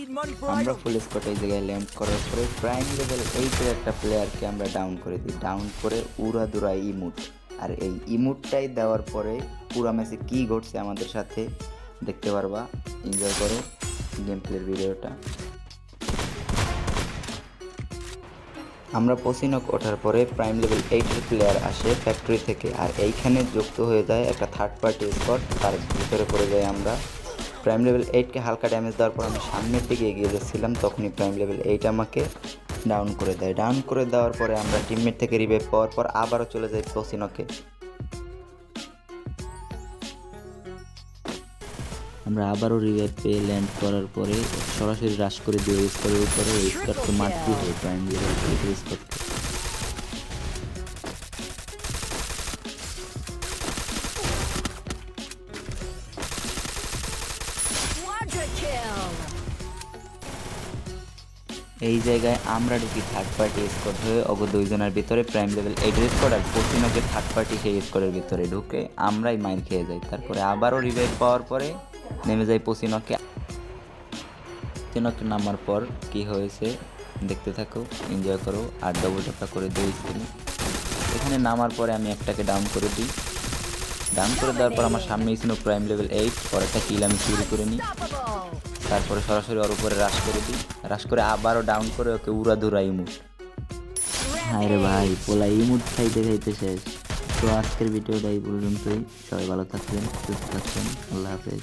আমরা ফুল স্পট এই জায়গায় ল্যান্ড করার পরে প্রাইম লেভেল 8-এর একটা প্লেয়ারকে আমরা ডাউন করে দিই। ডাউন করে উড়াদুরা ইমুট, আর এই ইমুটটাই দেওয়ার পরে পুরা ম্যাচে কী ঘটছে আমাদের সাথে দেখতে পারবা। এনজয় করো গেম প্লের ভিডিওটা। আমরা পসিনক ওঠার পরে প্রাইম লেভেল 8-এর প্লেয়ার আসে ফ্যাক্টরি থেকে, আর এইখানে যুক্ত হয়ে যায় একটা থার্ড পার্টি স্কট, তার ভিতরে পড়ে যাই আমরা। প্রাইম লেভেল 8কে হালকা ড্যামেজ দেওয়ার পর আমি সামনের দিকে এগিয়ে যাচ্ছিলাম, তখনই প্রাইম লেভেল 8 আমাকে ডাউন করে দেয়। ডাউন করে দেওয়ার পরে আমরা টিমমেট থেকে রিভাইভ পাওয়ার পর আবারও চলে যাই পসিনকে। আমরা আবারও রিভাইভ পেয়ে ল্যান্ড করার পরে সরাসরি রাশ করে দিয়ে স্কোরের উপরে স্কোরকে মারতে হয় প্রাইম লেভেল 8-এর স্কোরকে। এই জায়গায় আমরা ঢুকি থার্ড পার্টি স্কোয়াড হয়ে দুইজনের ভিতরে প্রাইম লেভেল 8-এর স্কোয়াড আর পশ্চিমকে থার্ড পার্টি সেই স্কোয়াডের ভিতরে ঢুকে আমরাই মাইর খেয়ে যাই। তারপরে আবারও রিভাইভ পাওয়ার পরে নেমে যাই পশ্চিমকে নামার পর কি হয়েছে দেখতে থাকো, এনজয় করো আর ডবল ট্যাপটা করে দিই স্ক্রিনে। এখানে নামার পরে আমি একটাকে ডাউন করে দিই। ডাউন করে দেওয়ার পর আমার সামনেই ছিল প্রাইম লেভেল 8, পর একটা কিল আমি চুরি করে নিই। তারপরে সরাসরি ওর উপরে রাশ করে দিই, রাশ করে আবারও ডাউন করে ওকে উড়াধুরা ইমুট। হায় রে ভাই, পোলা ইমুট খাইতে খাইতে শেষ। তো আজকের ভিডিওটা এই পর্যন্তই। সবাই ভালো থাকবেন, সুস্থ থাকবেন, আল্লাহ হাফেজ।